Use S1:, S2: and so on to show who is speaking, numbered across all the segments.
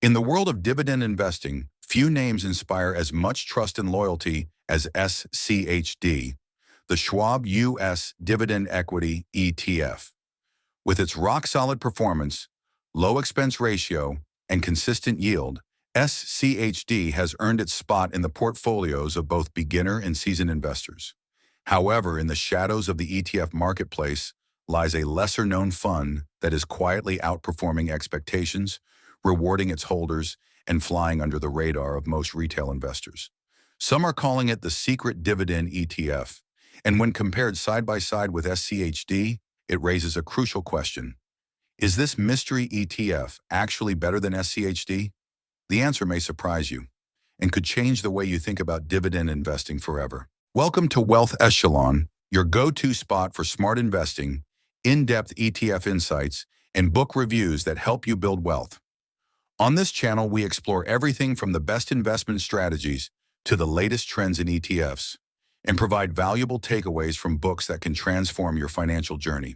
S1: In the world of dividend investing, few names inspire as much trust and loyalty as SCHD, the Schwab U.S. Dividend Equity ETF. With its rock-solid performance, low expense ratio, and consistent yield, SCHD has earned its spot in the portfolios of both beginner and seasoned investors. However, in the shadows of the ETF marketplace lies a lesser-known fund that is quietly outperforming expectations, rewarding its holders, and flying under the radar of most retail investors. Some are calling it the secret dividend ETF, and when compared side by side with SCHD, it raises a crucial question. Is this mystery ETF actually better than SCHD? The answer may surprise you and could change the way you think about dividend investing forever. Welcome to Wealth Echelon, your go-to spot for smart investing, in-depth ETF insights, and book reviews that help you build wealth. On this channel, we explore everything from the best investment strategies to the latest trends in ETFs and provide valuable takeaways from books that can transform your financial journey.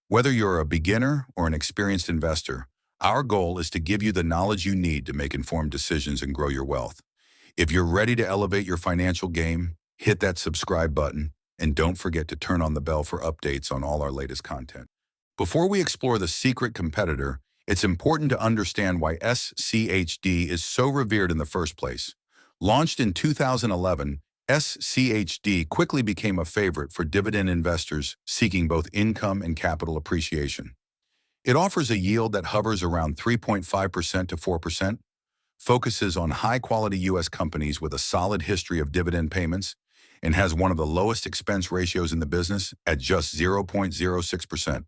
S1: Whether you're a beginner or an experienced investor, our goal is to give you the knowledge you need to make informed decisions and grow your wealth. If you're ready to elevate your financial game, hit that subscribe button and don't forget to turn on the bell for updates on all our latest content. Before we explore the secret competitor, it's important to understand why SCHD is so revered in the first place. Launched in 2011, SCHD quickly became a favorite for dividend investors seeking both income and capital appreciation. It offers a yield that hovers around 3.5% to 4%, focuses on high-quality U.S. companies with a solid history of dividend payments, and has one of the lowest expense ratios in the business at just 0.06%.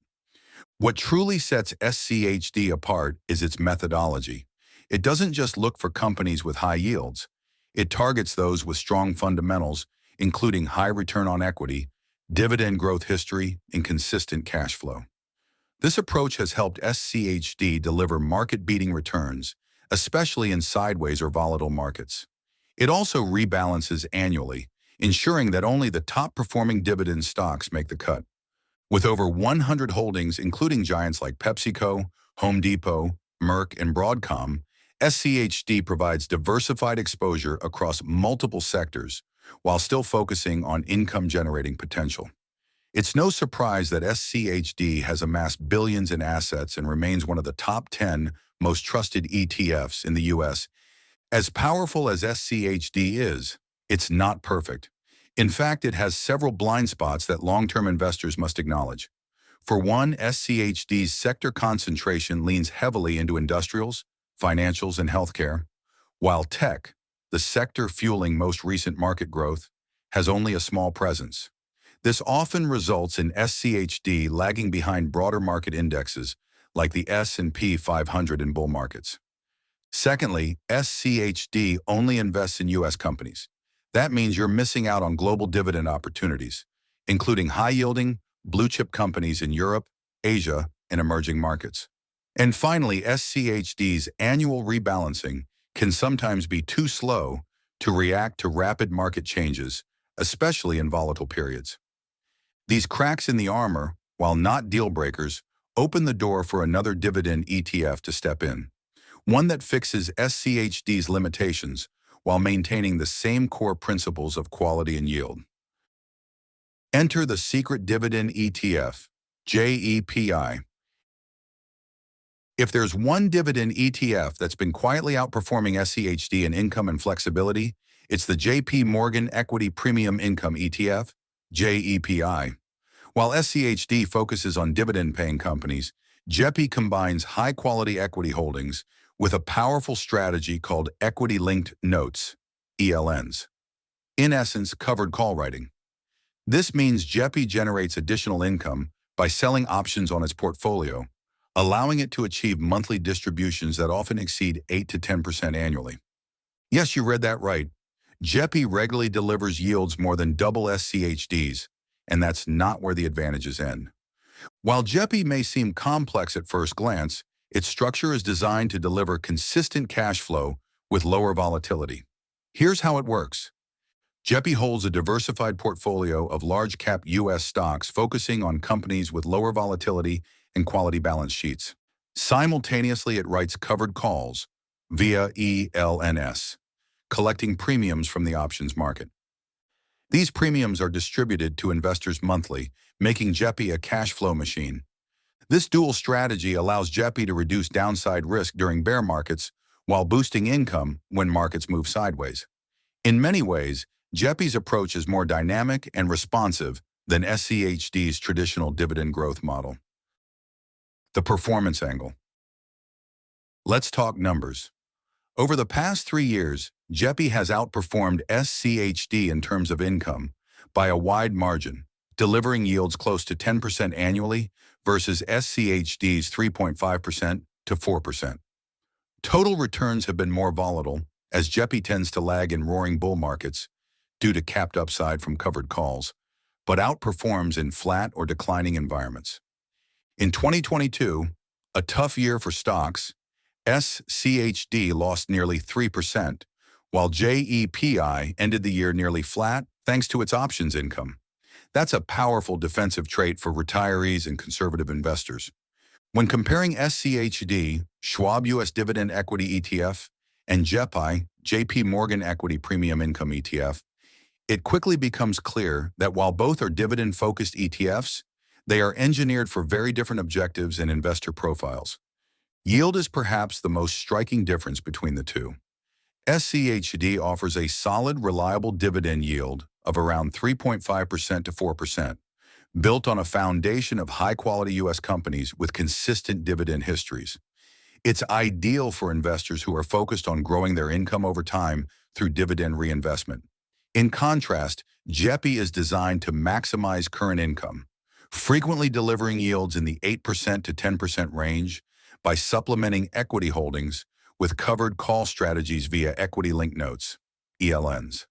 S1: What truly sets SCHD apart is its methodology. It doesn't just look for companies with high yields. It targets those with strong fundamentals, including high return on equity, dividend growth history, and consistent cash flow. This approach has helped SCHD deliver market-beating returns, especially in sideways or volatile markets. It also rebalances annually, ensuring that only the top-performing dividend stocks make the cut. With over 100 holdings, including giants like PepsiCo, Home Depot, Merck, and Broadcom, SCHD provides diversified exposure across multiple sectors while still focusing on income-generating potential. It's no surprise that SCHD has amassed billions in assets and remains one of the top 10 most trusted ETFs in the U.S. As powerful as SCHD is, it's not perfect. In fact, it has several blind spots that long-term investors must acknowledge. For one, SCHD's sector concentration leans heavily into industrials, financials, and healthcare, while tech, the sector fueling most recent market growth, has only a small presence. This often results in SCHD lagging behind broader market indexes like the S&P 500 in bull markets. Secondly, SCHD only invests in U.S. companies. That means you're missing out on global dividend opportunities, including high-yielding, blue-chip companies in Europe, Asia, and emerging markets. And finally, SCHD's annual rebalancing can sometimes be too slow to react to rapid market changes, especially in volatile periods. These cracks in the armor, while not deal breakers, open the door for another dividend ETF to step in, one that fixes SCHD's limitations while maintaining the same core principles of quality and yield. Enter the secret dividend ETF, JEPI. If there's one dividend ETF that's been quietly outperforming SCHD in income and flexibility, it's the J.P. Morgan Equity Premium Income ETF, JEPI. While SCHD focuses on dividend-paying companies, JEPI combines high-quality equity holdings with a powerful strategy called equity-linked notes, ELNs. In essence, covered call writing. This means JEPI generates additional income by selling options on its portfolio, allowing it to achieve monthly distributions that often exceed 8 to 10% annually. Yes, you read that right. JEPI regularly delivers yields more than double SCHD's, and that's not where the advantages end. While JEPI may seem complex at first glance, its structure is designed to deliver consistent cash flow with lower volatility. Here's how it works. JEPI holds a diversified portfolio of large-cap U.S. stocks focusing on companies with lower volatility and quality balance sheets. Simultaneously, it writes covered calls, via ELNS, collecting premiums from the options market. These premiums are distributed to investors monthly, making JEPI a cash flow machine. This dual strategy allows JEPI to reduce downside risk during bear markets while boosting income when markets move sideways. In many ways, JEPI's approach is more dynamic and responsive than SCHD's traditional dividend growth model. The performance angle. Let's talk numbers. Over the past 3 years, JEPI has outperformed SCHD in terms of income by a wide margin, delivering yields close to 10% annually versus SCHD's 3.5% to 4%. Total returns have been more volatile, as JEPI tends to lag in roaring bull markets due to capped upside from covered calls, but outperforms in flat or declining environments. In 2022, a tough year for stocks, SCHD lost nearly 3%, while JEPI ended the year nearly flat thanks to its options income. That's a powerful defensive trait for retirees and conservative investors. When comparing SCHD, Schwab U.S. Dividend Equity ETF, and JEPI, JP Morgan Equity Premium Income ETF, it quickly becomes clear that while both are dividend-focused ETFs, they are engineered for very different objectives and investor profiles. Yield is perhaps the most striking difference between the two. SCHD offers a solid, reliable dividend yield of around 3.5% to 4%, built on a foundation of high-quality U.S. companies with consistent dividend histories. It's ideal for investors who are focused on growing their income over time through dividend reinvestment. In contrast, JEPI is designed to maximize current income, frequently delivering yields in the 8% to 10% range by supplementing equity holdings with covered call strategies via equity-linked notes, ELNs.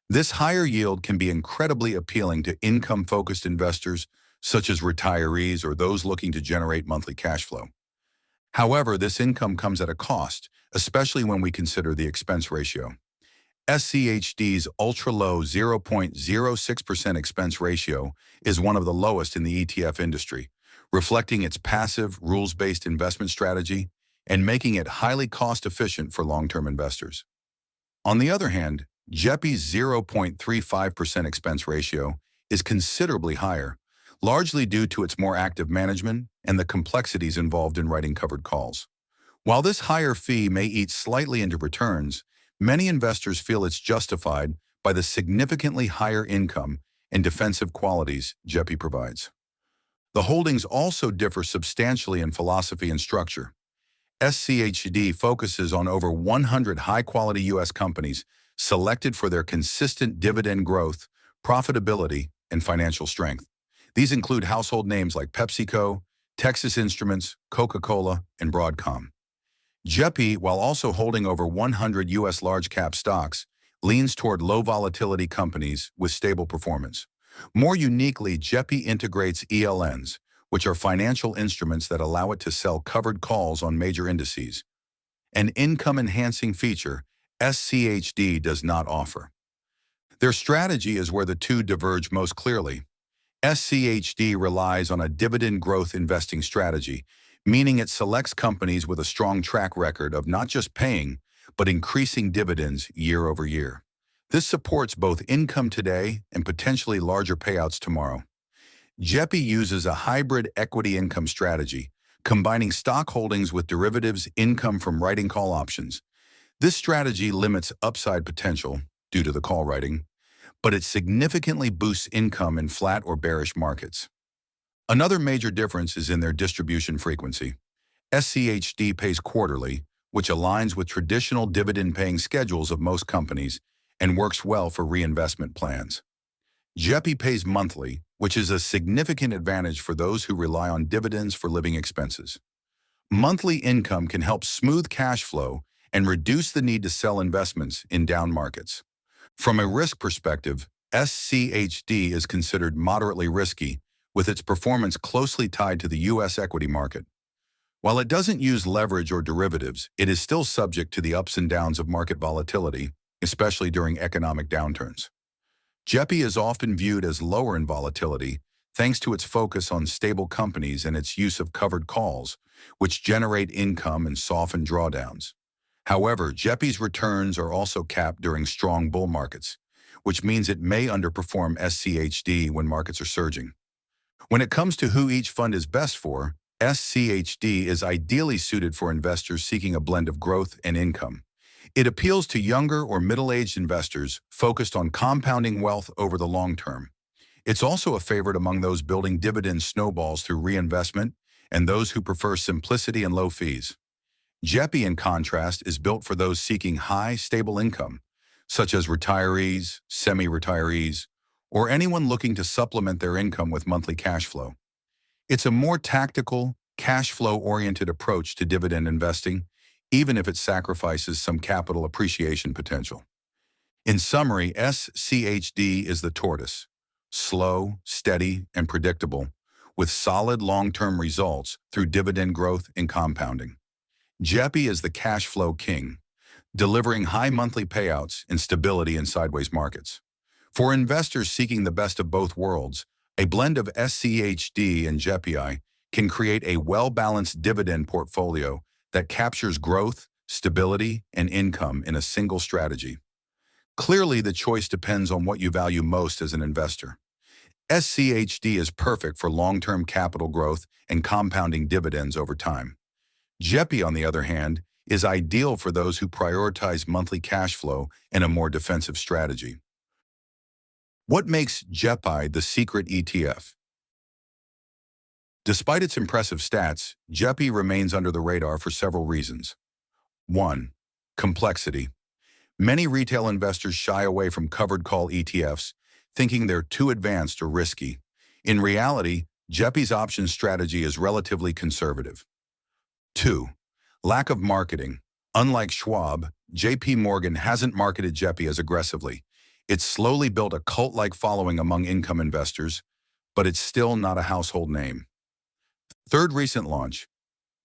S1: This higher yield can be incredibly appealing to income-focused investors such as retirees or those looking to generate monthly cash flow. However, this income comes at a cost, especially when we consider the expense ratio. SCHD's ultra-low 0.06% expense ratio is one of the lowest in the ETF industry, reflecting its passive, rules-based investment strategy and making it highly cost-efficient for long-term investors. On the other hand, JEPI's 0.35% expense ratio is considerably higher, largely due to its more active management and the complexities involved in writing covered calls. While this higher fee may eat slightly into returns, many investors feel it's justified by the significantly higher income and defensive qualities JEPI provides. The holdings also differ substantially in philosophy and structure. SCHD focuses on over 100 high-quality U.S. companies selected for their consistent dividend growth, profitability, and financial strength. These include household names like PepsiCo, Texas Instruments, Coca-Cola, and Broadcom. JEPI, while also holding over 100 U.S. large-cap stocks, leans toward low-volatility companies with stable performance. More uniquely, JEPI integrates ELNs, which are financial instruments that allow it to sell covered calls on major indices, an income-enhancing feature SCHD does not offer. Their strategy is where the two diverge most clearly. SCHD relies on a dividend growth investing strategy, meaning it selects companies with a strong track record of not just paying, but increasing dividends year over year. This supports both income today and potentially larger payouts tomorrow. JEPI uses a hybrid equity income strategy, combining stock holdings with derivatives income from writing call options. This strategy limits upside potential due to the call writing, but it significantly boosts income in flat or bearish markets. Another major difference is in their distribution frequency. SCHD pays quarterly, which aligns with traditional dividend-paying schedules of most companies and works well for reinvestment plans. JEPI pays monthly, which is a significant advantage for those who rely on dividends for living expenses. Monthly income can help smooth cash flow and reduce the need to sell investments in down markets. From a risk perspective, SCHD is considered moderately risky, with its performance closely tied to the U.S. equity market. While it doesn't use leverage or derivatives, it is still subject to the ups and downs of market volatility, especially during economic downturns. JEPI is often viewed as lower in volatility, thanks to its focus on stable companies and its use of covered calls, which generate income and soften drawdowns. However, JEPI's returns are also capped during strong bull markets, which means it may underperform SCHD when markets are surging. When it comes to who each fund is best for, SCHD is ideally suited for investors seeking a blend of growth and income. It appeals to younger or middle-aged investors focused on compounding wealth over the long term. It's also a favorite among those building dividend snowballs through reinvestment and those who prefer simplicity and low fees. JEPI, in contrast, is built for those seeking high, stable income, such as retirees, semi-retirees, or anyone looking to supplement their income with monthly cash flow. It's a more tactical, cash flow-oriented approach to dividend investing, even if it sacrifices some capital appreciation potential. In summary, SCHD is the tortoise, slow, steady, and predictable, with solid long-term results through dividend growth and compounding. JEPI is the cash flow king, delivering high monthly payouts and stability in sideways markets. For investors seeking the best of both worlds, a blend of SCHD and JEPI can create a well-balanced dividend portfolio that captures growth, stability, and income in a single strategy. Clearly, the choice depends on what you value most as an investor. SCHD is perfect for long-term capital growth and compounding dividends over time. JEPI, on the other hand, is ideal for those who prioritize monthly cash flow and a more defensive strategy. What makes JEPI the secret ETF? Despite its impressive stats, JEPI remains under the radar for several reasons. 1. Complexity. Many retail investors shy away from covered call ETFs, thinking they're too advanced or risky. In reality, JEPI's option strategy is relatively conservative. 2. Lack of marketing. Unlike Schwab, JP Morgan hasn't marketed JEPI as aggressively. It's slowly built a cult-like following among income investors, but it's still not a household name. Third recent launch.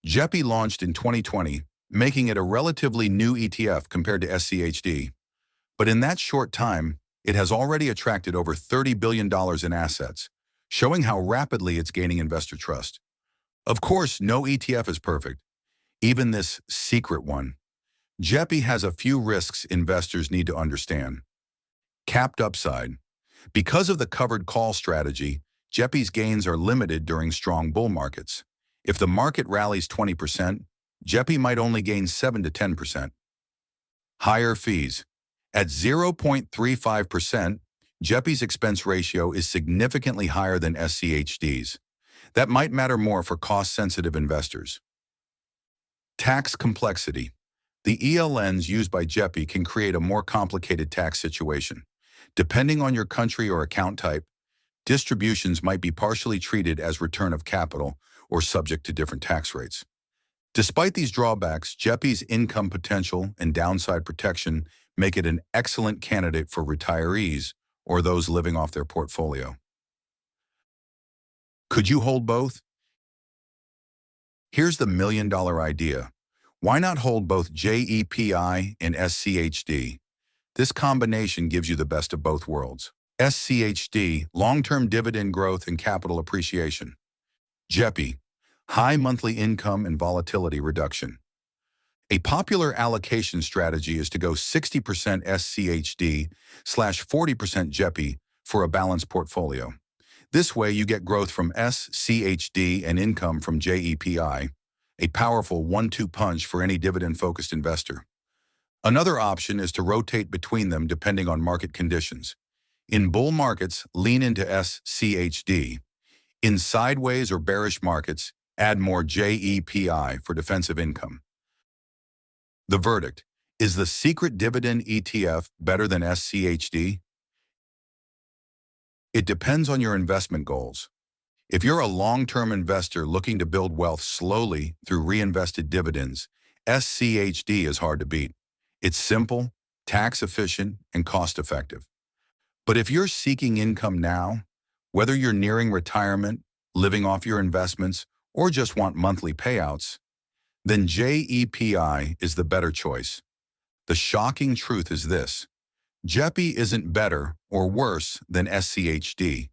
S1: JEPI launched in 2020, making it a relatively new ETF compared to SCHD. But in that short time, it has already attracted over $30 billion in assets, showing how rapidly it's gaining investor trust. Of course, no ETF is perfect, even this secret one. JEPI has a few risks investors need to understand. Capped upside. Because of the covered call strategy, JEPI's gains are limited during strong bull markets. If the market rallies 20%, JEPI might only gain 7 to 10%. Higher fees. At 0.35%, JEPI's expense ratio is significantly higher than SCHD's. That might matter more for cost-sensitive investors. Tax complexity. The ELNs used by JEPI can create a more complicated tax situation. Depending on your country or account type, distributions might be partially treated as return of capital or subject to different tax rates. Despite these drawbacks, JEPI's income potential and downside protection make it an excellent candidate for retirees or those living off their portfolio. Could you hold both? Here's the million-dollar idea. Why not hold both JEPI and SCHD? This combination gives you the best of both worlds. SCHD, long-term dividend growth and capital appreciation. JEPI, high monthly income and volatility reduction. A popular allocation strategy is to go 60% SCHD/40% JEPI for a balanced portfolio. This way, you get growth from SCHD and income from JEPI, a powerful 1-2 punch for any dividend-focused investor. Another option is to rotate between them depending on market conditions. In bull markets, lean into SCHD. In sideways or bearish markets, add more JEPI for defensive income. The verdict: is the secret dividend ETF better than SCHD? It depends on your investment goals. If you're a long-term investor looking to build wealth slowly through reinvested dividends, SCHD is hard to beat. It's simple, tax-efficient, and cost-effective. But if you're seeking income now, whether you're nearing retirement, living off your investments, or just want monthly payouts, then JEPI is the better choice. The shocking truth is this: JEPI isn't better or worse than SCHD.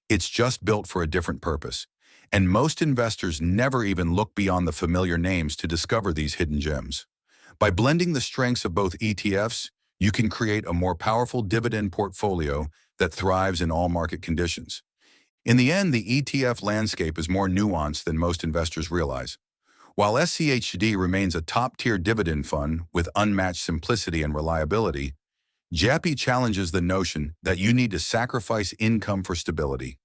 S1: It's just built for a different purpose, and most investors never even look beyond the familiar names to discover these hidden gems. By blending the strengths of both ETFs, you can create a more powerful dividend portfolio that thrives in all market conditions. In the end, the ETF landscape is more nuanced than most investors realize. While SCHD remains a top-tier dividend fund with unmatched simplicity and reliability, JEPI challenges the notion that you need to sacrifice income for stability.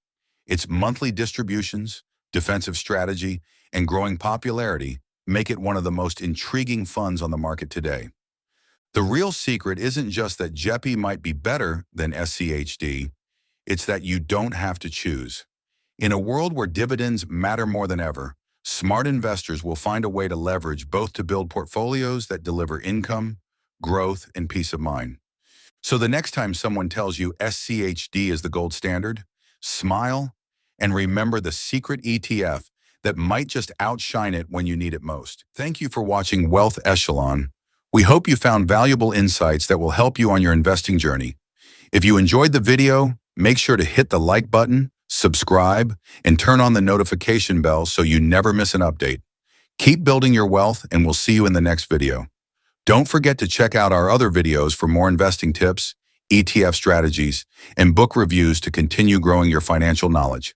S1: Its monthly distributions, defensive strategy, and growing popularity make it one of the most intriguing funds on the market today. The real secret isn't just that JEPI might be better than SCHD, it's that you don't have to choose. In a world where dividends matter more than ever, smart investors will find a way to leverage both to build portfolios that deliver income, growth, and peace of mind. So the next time someone tells you SCHD is the gold standard, smile and remember the secret ETF that might just outshine it when you need it most. Thank you for watching Wealth Echelon. We hope you found valuable insights that will help you on your investing journey. If you enjoyed the video, make sure to hit the like button, subscribe, and turn on the notification bell so you never miss an update. Keep building your wealth, and we'll see you in the next video. Don't forget to check out our other videos for more investing tips, ETF strategies, and book reviews to continue growing your financial knowledge.